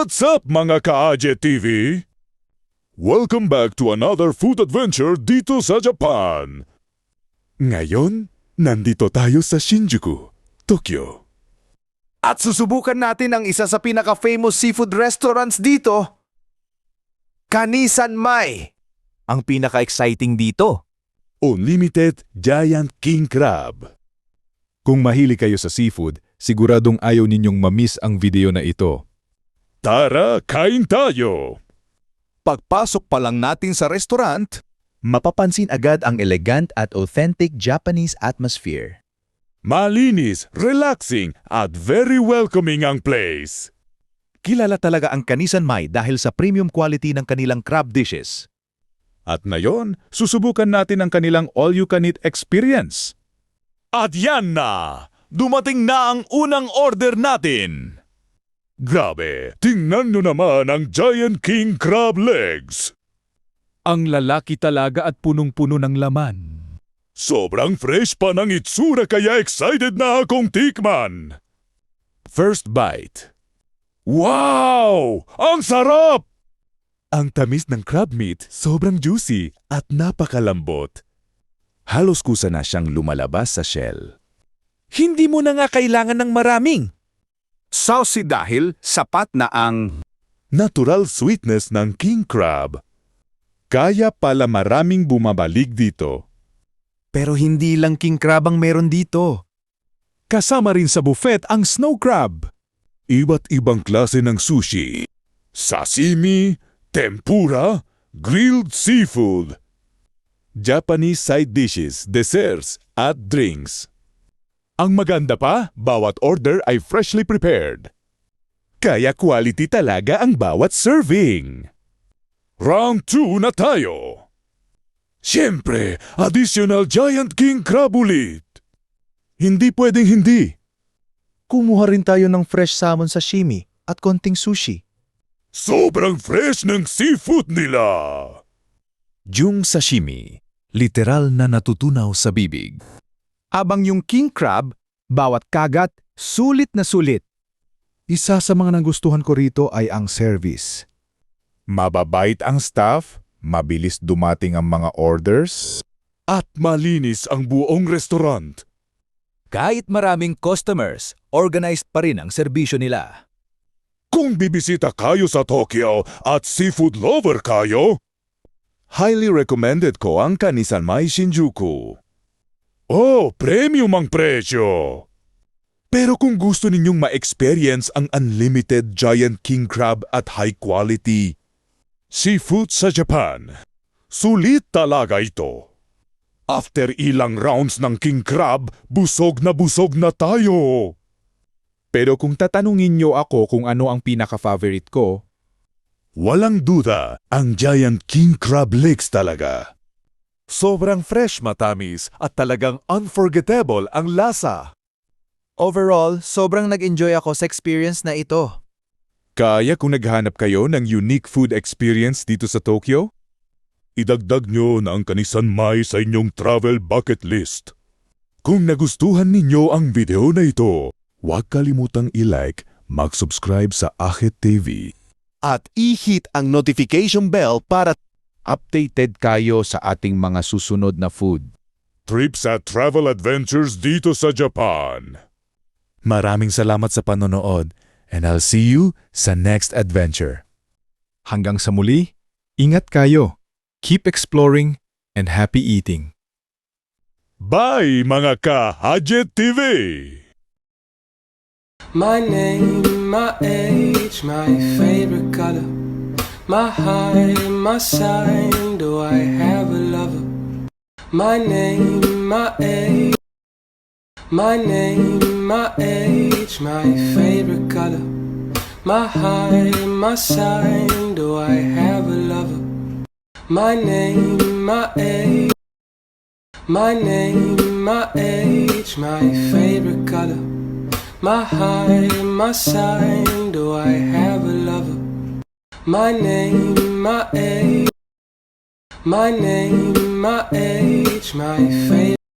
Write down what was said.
What's up mga ka-AJ TV? Welcome back to another food adventure dito sa Japan. Ngayon, nandito tayo sa Shinjuku, Tokyo. At susubukan natin ang isa sa pinaka-famous seafood restaurants dito, Kanisan Mai. Ang pinaka-exciting dito, Unlimited Giant King Crab. Kung mahilig kayo sa seafood, siguradong ayaw ninyong mamiss ang video na ito. Tara, kain tayo! pagpasok pa lang natin sa restaurant, Mapapansin agad ang elegant at authentic Japanese atmosphere. Malinis, relaxing, at very welcoming ang place. kilala talaga ang Kanisan Mai dahil sa premium quality ng kanilang crab dishes. At ngayon, susubukan natin ang kanilang all-you-can-eat experience. At yan na! Dumating na ang unang order natin! Grabe, tingnan nyo naman ang Giant King Crab Legs! Ang lalaki talaga at punong-puno ng laman. Sobrang fresh pa ng itsura kaya excited na akong tikman! First bite. Wow! Ang sarap! Ang tamis ng crab meat sobrang juicy at napakalambot. Halos kusa na siyang lumalabas sa shell. Hindi mo na nga kailangan ng maraming. Saucy dahil sapat na ang Natural sweetness ng king crab. Kaya pala maraming bumabalik dito. Pero hindi lang king crab ang meron dito. Kasama rin sa buffet ang snow crab. Iba't ibang klase ng sushi. Sashimi, tempura, grilled seafood. Japanese side dishes, desserts, at drinks. Ang maganda pa, bawat order ay freshly prepared. Kaya quality talaga ang bawat serving. Round 2 na tayo. Siyempre, additional Giant King Crab ulit. Hindi pwedeng hindi. Kumuha rin tayo ng fresh salmon sashimi at konting sushi. Sobrang fresh ng seafood nila. Yung sashimi, literal na natutunaw sa bibig. Abang yung king crab, bawat kagat, sulit na sulit. Isa sa mga nagustuhan ko rito ay ang service. Mababait ang staff, mabilis dumating ang mga orders, at malinis ang buong restaurant. Kahit maraming customers, organized pa rin ang serbisyo nila. Kung bibisita kayo sa Tokyo at seafood lover kayo, highly recommended ko ang Kanisan Mai Shinjuku. Oh, premium ang presyo! Pero kung gusto ninyong ma-experience ang unlimited giant king crab at high quality seafood sa Japan, sulit talaga ito. After ilang rounds ng king crab, busog na tayo. Pero kung tatanungin nyo ako kung ano ang pinaka-favorite ko, Walang duda, ang giant king crab legs talaga. Sobrang fresh, matamis at talagang unforgettable ang lasa. Overall, sobrang nag-enjoy ako sa experience na ito. Kaya kung naghanap kayo ng unique food experience dito sa Tokyo, idagdag nyo na ang Kanisan Mai sa inyong travel bucket list. Kung nagustuhan ninyo ang video na ito, huwag kalimutang i-like, mag-subscribe sa AJET TV. At i-hit ang notification bell para updated kayo sa ating mga susunod na food. Trips at travel adventures dito sa Japan. Maraming salamat sa panonood and I'll see you sa next adventure. Hanggang sa muli, ingat kayo, keep exploring, and happy eating. Bye mga ka-AJET TV! My name, my age, my favorite color, my height, my sign, do I have a lover? My name, my age, my name, my age, my favorite color, my height, my sign, do I have a lover? My name, my age, my name, my age, my favorite color, my height, my sign, do I have a lover? My name, my age, my name, my age, my favorite